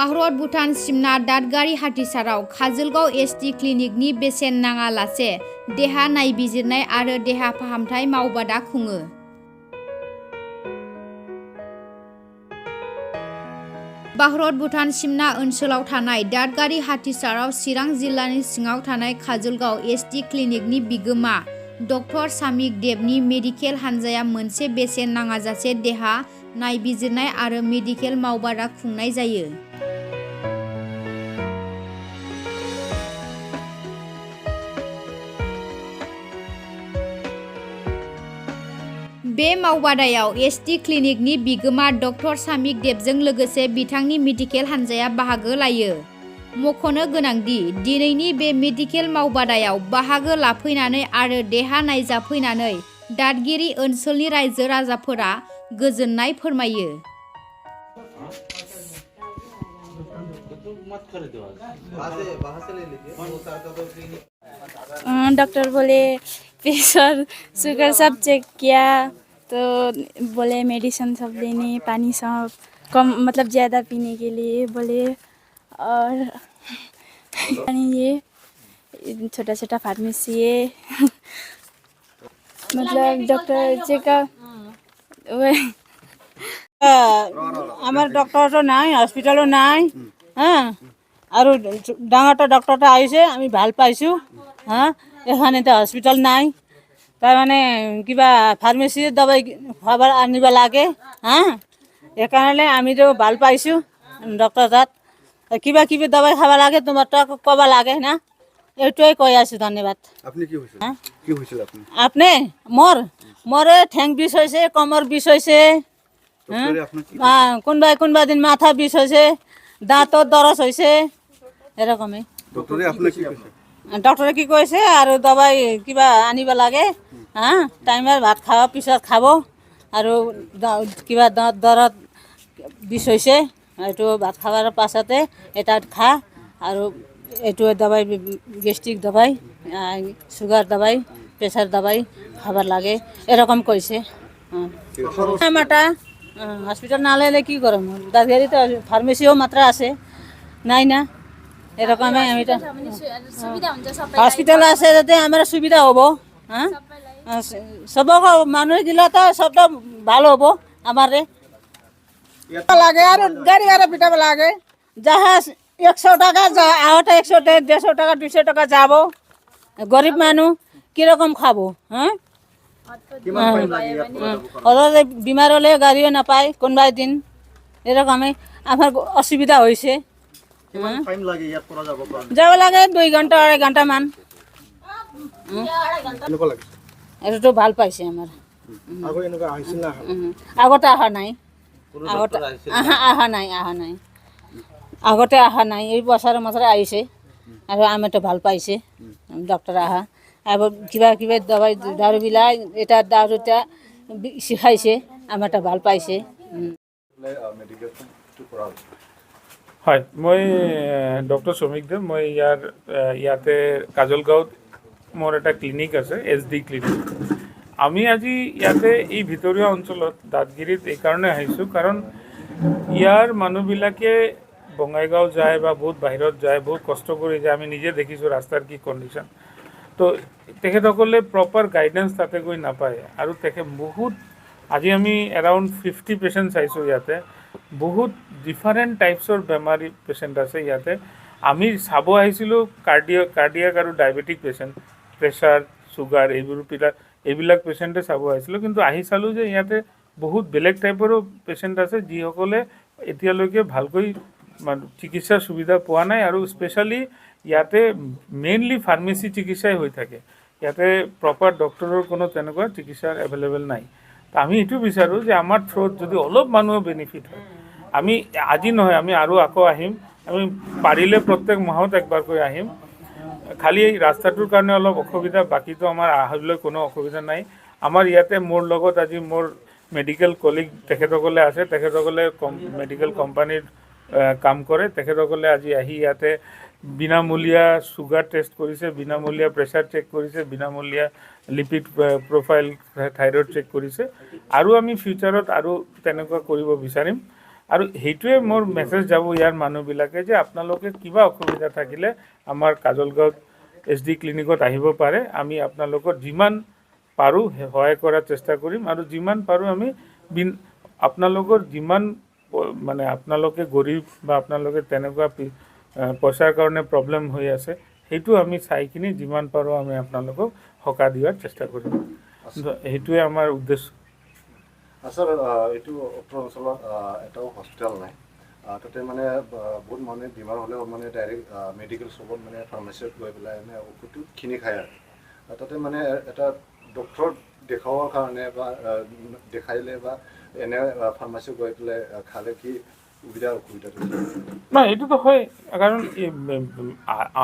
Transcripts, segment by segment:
Bharat Bhutan सिमना दादगारि हाथिसाराव Kajalgaon ST क्लिनिकनि बेसेन नाङालासे देहा नायबिजिरनाय आरो देहा फाहामथाय मावबादा खुङो। भारत भुटान सिमना ओनसोलाव थानाय दादगारि हाथिसाराव चिरां जिल्लानि सिङाव थानाय काजलगाव एसटि क्लिनिकनि बिगोमा डक्टर सामिक देबनि मेडिकेल हानजाया मोनसे बेसेन नाङाजासे देहा नायबिजिरनाय आरो मेडिकेल मावबादा खुंनाय जायो। बे मावबादायाव एसटि क्लिनिकनि बिगोमा डक्टर सामिक देबजों लोगोसे बिथांनि मेडिकेल हानजाया बाहागो लायो। मख'नो गोनांदि दिनैनि बे मेडिकेल मावबादायाव बाहागो लाफैनानै आरो देहा नायजाफैनानै दादगिरि ओनसोलनि रायजो राजाफोरा गोजोननाय फोरमायो। डॉक्टर बोले प्रेशर शुगर सब चेक किया तो बोले मेडिसिन सब लेने, पानी सब कम मतलब ज़्यादा पीने के लिए बोले, और ये छोटा छोटा फार्मेसी है मतलब डॉक्टर चेकअप আমার ডক্টরও নাই, হস্পিটালও নাই, হ্যাঁ, আৰু ডাঙৰটা ডক্টৰটা আহিছে, আমি ভাল পাইছোঁ, হা, এখানে তো হস্পিটাল নাই, তাৰমানে কিবা ফাৰ্মেচীৰ দবাই খাব আনিব লাগে, হা, সেইকাৰণে আমিতো ভাল পাইছোঁ ডক্টৰ তাত, কিবা কিবি দবাই খাব লাগে, তোমাৰ তাক ক'ব লাগে না, এইটোৱে কৈ আছোঁ, ধন্যবাদ। আপনি কি হয়েছিল? কি হয়েছিল আপনি? আপনি মোৰ ঠেং বিষ হৈছে, কমৰ বিষ হৈছে, কোনোবা দিন মাথা বিষ হৈছে, দাঁতৰ দৰজ হৈছে, এৰকমই। ডক্টৰে কি কৈছে আৰু দবাই কিবা আনিব লাগে, হা, টাইমৰ ভাত খাওয়াৰ পিছত খাব, আৰু কিবা দৰত বিষ হৈছে, এইটো ভাত খাওয়াৰ পাছতে এটা খা, আৰু এইটো দবাই গেষ্ট্রিক দবাই, সুগার দবাই, প্রেসার দবাই খাবার লাগে, এরকম কইছে। আমারটা হসপিটাল না হলে কি করব, দাদগারি তো ফার্মেসিও মাত্র আছে, নাই না, এরকমই আমি তো হসপিটাল আছে যাতে আমার সুবিধা হবো, হ্যাঁ, সবক মানুষ দিলে তো সবটা ভালো হবো, আমারে লাগে আর গাড়ি ভাড়া পিটাব লাগে, যাহা 100 টাকা আওটা 100 150 টাকা 200 টাকা যাব, গরিব মানুষ কিরকম খাবো, হ্যাঁ, ওদের বিমার হলে গাড়িও নাপায় কোনোবা দিন, এরকমই আমার অসুবিধা হয়েছে, যাব লাগে 2 ঘন্টা 2.5 ঘন্টা মান, এইটো ভাল পাইছে আমার, আগতে অহা নাই, আগতে অহা নাই, এই বছৰে আহিছে, আৰু আমিতো ভাল পাইছে ডক্টৰ আহা, আৰু কিবা কিবা দবাই দাৰুবিলাক এটা দাৰুটা শিকাইছে, আমাৰতো ভাল পাইছে। হয়, মই ডক্টৰ শ্ৰমিক দেৱ, মই ইয়াতে কাজলগাঁৱত মোৰ এটা ক্লিনিক আছে, এছডি ক্লিনিক। আমি আজি ইয়াতে এই ভিতৰীয়া অঞ্চলত দাদগিৰিত এইকাৰণে আহিছোঁ, কাৰণ ইয়াৰ মানুহবিলাকে বঙাইগাঁও যায় বা বহুত বাহিৰত যায়, বহুত কষ্ট কৰি যায়, আমি নিজে দেখিছোঁ ৰাস্তাৰ কি কণ্ডিশ্যন, তো তেখেতসকলে প্ৰপাৰ গাইডেন্স তাতে গৈ নাপায়, আৰু বহুত আজি আমি এৰাউণ্ড 50 পেচেণ্ট চাইছোঁ ইয়াতে, বহুত ডিফাৰেণ্ট টাইপছৰ বেমাৰী পেচেণ্ট আছে ইয়াতে। আমি চাব আহিছিলোঁ কাৰ্ডিয়াক আৰু ডায়েবেটিক পেচেণ্ট, প্ৰেছাৰ চুগাৰ এইবিলাক পেচেণ্টে চাব আহিছিলোঁ, কিন্তু আহি চালোঁ যে ইয়াতে বহুত বেলেগ টাইপৰো পেচেণ্ট আছে, যিসকলে এতিয়ালৈকে ভালকৈ চিকিৎসাৰ সুবিধা পোৱা নাই, আৰু স্পেচিয়েলি ইয়াতে মেইনলি ফাৰ্মেচি চিকিৎসাই হৈ থাকে, ইয়াতে প্ৰপাৰ ডক্টৰৰ কোনো তেনেকুৱা চিকিৎসাৰ এভেইলেবল নাই। আমি এইটো বিচাৰোঁ যে আমাৰ থ্ৰুত যদি অলপ মানুহৰ বেনিফিট হয়, আমি আজি নহয়, আমি আৰু আকৌ আহিম, আমি পাৰিলে প্ৰত্যেক মাহত একবাৰকৈ আহিম, খালি এই ৰাস্তাটোৰ কাৰণে অলপ অসুবিধা, বাকীটো আমাৰ আহিবলৈ কোনো অসুবিধা নাই। আমাৰ ইয়াতে মোৰ লগত আজি মোৰ মেডিকেল কলিগ তেখেতসকলে আছে, তেখেতসকলে মেডিকেল কোম্পানীৰ কাম কৰে, তেখেতসকলে আজি আহি ইয়াতে বিনামূলীয়া চুগাৰ টেষ্ট কৰিছে, বিনামূলীয়া প্ৰেছাৰ চেক কৰিছে, বিনামূলীয়া লিপিড প্ৰফাইল থাইৰইড চেক কৰিছে, আৰু আমি ফিউচাৰত আৰু তেনেকুৱা কৰিব বিচাৰিম। আৰু সেইটোৱে মোৰ মেছেজ যাব ইয়াৰ মানুহবিলাকে যে আপোনালোকে কিবা অসুবিধা থাকিলে আমাৰ কাজলগাঁৱত SD ক্লিনিকত আহিব পাৰে। আমি আপোনালোকৰ যিমান পাৰোঁ সহায় কৰাৰ চেষ্টা কৰিম আৰু যিমান পাৰোঁ আমি আপোনালোকৰ যিমান মানে আপোনালোকে গৰীব বা আপোনালোকে তেনেকুৱা পইচাৰ কাৰণে প্ৰব্লেম হৈ আছে সেইটো আমি চাইকিনি যিমান পাৰোঁ আমি আপোনালোকক সকাহ দিয়াৰ চেষ্টা কৰিম। সেইটোৱে আমাৰ উদ্দেশ্য। স্যাৰ এইটো উত্তৰ অঞ্চলত এটাও হস্পিটেল নাই, তাতে মানে বহুত মানুহে বেমাৰ হ'লেও মানে ডাইৰেক্ট মেডিকেল শ্বপত মানে ফাৰ্মাচীত গৈ পেলাই মানে ঔষধটো কিনি খায় আৰু তাতে মানে এটা ডক্টৰ দেখাবৰ কাৰণে বা দেখাইলে বা এনে ফাৰ্মাচীত গৈ পেলাই খালে কি সুবিধা অসুবিধাটো? নাই, এইটোতো হয়, কাৰণ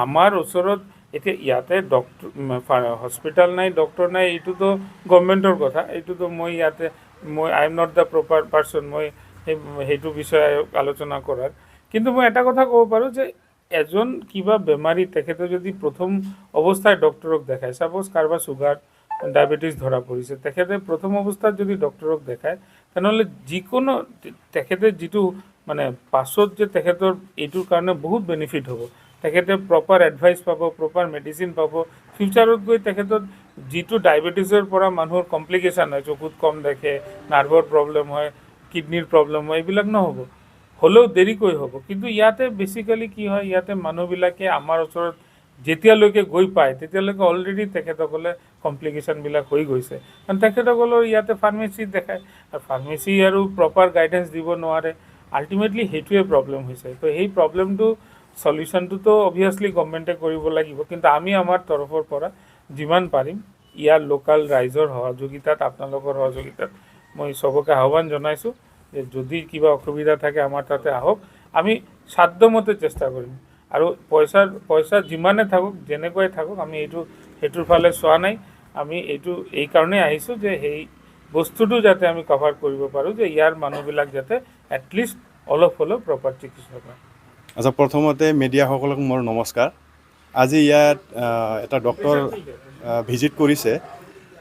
আমাৰ ওচৰত এতিয়া ইয়াতে হস্পিটেল নাই, ডক্টৰ নাই, এইটোতো গভৰ্ণমেণ্টৰ কথা। এইটোতো মই I am not the proper person মই সেইটো বিষয়ে আলোচনা কৰাৰ। কিন্তু মই এটা কথা ক'ব পাৰোঁ যে এজন কিবা বেমাৰী তেখেতে যদি প্ৰথম অৱস্থায় ডক্টৰক দেখায়, ছাপ'জ কাৰোবাৰ চুগাৰ ডায়েবেটিছ ধৰা পৰিছে, তেখেতে প্ৰথম অৱস্থাত যদি ডক্টৰক দেখায় তেনেহ'লে যিকোনো তেখেতে যিটো মানে পাছত যে তেখেতৰ এইটোৰ কাৰণে বহুত বেনিফিট হ'ব, তেখেতে প্ৰপাৰ এডভাইচ পাব, প্ৰপাৰ মেডিচিন পাব, ফিউচাৰত গৈ তেখেতৰ যিটো ডায়েবেটিছৰ পৰা মানুহৰ কমপ্লিকেশ্যন হয়, চকুত কম দেখে, নাৰ্ভৰ প্ৰব্লেম হয়, কিডনীৰ প্ৰব্লেম হয়, এইবিলাক নহ'ব, হ'লেও দেৰিকৈ হ'ব। কিন্তু ইয়াতে বেচিকেলি কি হয়, ইয়াতে মানুহবিলাকে আমাৰ ওচৰত যেতিয়ালৈকে গৈ পায় তেতিয়ালৈকে অলৰেডি তেখেতসকলে কমপ্লিকেশ্যনবিলাক হৈ গৈছে, কাৰণ তেখেতসকলৰ ইয়াতে ফাৰ্মাচীত দেখায় আৰু ফাৰ্মাচী আৰু প্ৰপাৰ গাইডেঞ্চ দিব নোৱাৰে। আল্টিমেটলি সেইটোৱে প্ৰব্লেম হৈছে। তো সেই প্ৰব্লেমটো সলিউশ্যনটোতো অবভিয়াছলি গভৰ্ণমেণ্টে কৰিব লাগিব, কিন্তু আমি আমাৰ তৰফৰ পৰা যিমান পাৰিম ইয়াৰ লোকেল ৰাইজৰ সহযোগিতাত, আপোনালোকৰ সহযোগিতাত মই চবকে আহ্বান জনাইছোঁ যে যদি কিবা অসুবিধা থাকে আমাৰ তাতে আহক, আমি সাধ্যমতে চেষ্টা কৰিম। আৰু পইচা যিমানে থাকক, যেনেকুৱাই থাকক, আমি সেইটোৰ ফালে চোৱা নাই। আমি এই কাৰণেই আহিছোঁ যে সেই বস্তুটো যাতে আমি কভাৰ কৰিব পাৰোঁ, যে ইয়াৰ মানুহবিলাক যাতে এটলিষ্ট অলপ হ'লেও প্ৰপাৰ চিকিৎসা পায়। আচ্ছা, প্ৰথমতে মিডিয়াসকলক মোৰ নমস্কাৰ। আজি ইয়াত এটা ডক্টৰ ভিজিট কৰিছে,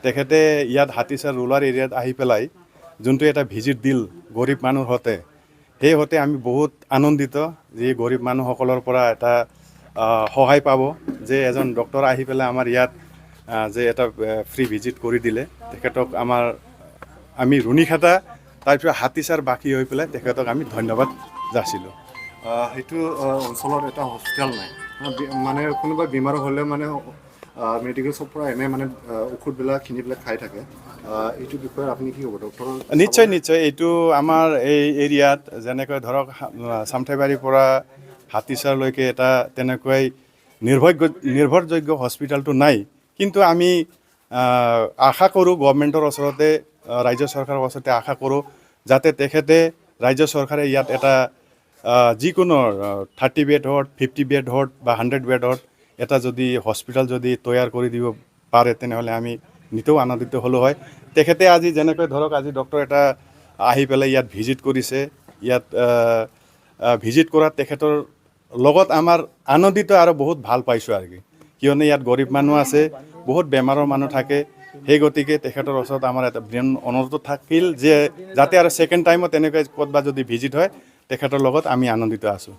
তেখেতে ইয়াত হাতীচাৰ ৰুৰাল এৰিয়াত আহি পেলাই যোনটো এটা ভিজিট দিল গৰীব মানুহৰ হতে, সেই হতে আমি বহুত আনন্দিত যে গৰীব মানুহসকলৰ পৰা এটা সহায় পাব, যে এজন ডক্টৰ আহি পেলাই আমাৰ ইয়াত যে এটা ফ্ৰী ভিজিট কৰি দিলে, তেখেতক আমি ৰুণিখাটা তাৰপিছত হাতীচাৰ বাকী হৈ পেলাই তেখেতক আমি ধন্যবাদ যাচিলোঁ। সেইটো অঞ্চলত এটা হস্পিটেল নাই, মানে কোনোবা বেমাৰ হ'লে মানে মেডিকেল শ্বপৰ পৰা এনে মানে ঔষধবিলাক কিনি পেলাই খাই থাকে। এইটো বিষয়ে আপুনি কি ক'ব ডক্টৰ? নিশ্চয় এইটো আমাৰ এই এৰিয়াত যেনেকৈ ধৰক চামঠাইবাৰীৰ পৰা হাতীচাৰলৈকে এটা তেনেকৈ নিৰ্ভৰযোগ্য হস্পিটেলটো নাই। কিন্তু আমি আশা কৰোঁ গভৰ্ণমেণ্টৰ ওচৰতে, ৰাজ্য চৰকাৰৰ ওচৰতে আশা কৰোঁ যাতে তেখেতে ৰাজ্য চৰকাৰে ইয়াত এটা যিকোনো 30 বেড হওক, 50 বেড হওক বা 100 বেড হওক এটা যদি হস্পিটেল যদি তৈয়াৰ কৰি দিব পাৰে তেনেহ'লে আমি নিতেও আনন্দিত হ'লোঁ হয়। তেখেতে আজি যেনেকৈ ধৰক আজি ডক্টৰ এটা আহি পেলাই ইয়াত ভিজিট কৰিছে, ইয়াত ভিজিট কৰাত তেখেতৰ লগত আমাৰ আনন্দিত আৰু বহুত ভাল পাইছোঁ আৰু কি, কিয়নো ইয়াত গৰীব মানুহ আছে, বহুত বেমাৰৰ মানুহ থাকে। সেই গতিকে তেখেতৰ ওচৰত আমাৰ এটা বিনম্ৰ অনুৰোধ থাকিল যে যাতে আৰু ছেকেণ্ড টাইমত তেনেকৈ ক'ৰবাত যদি ভিজিট হয় তেখেতৰ লগত আমি আনন্দিত আছোঁ।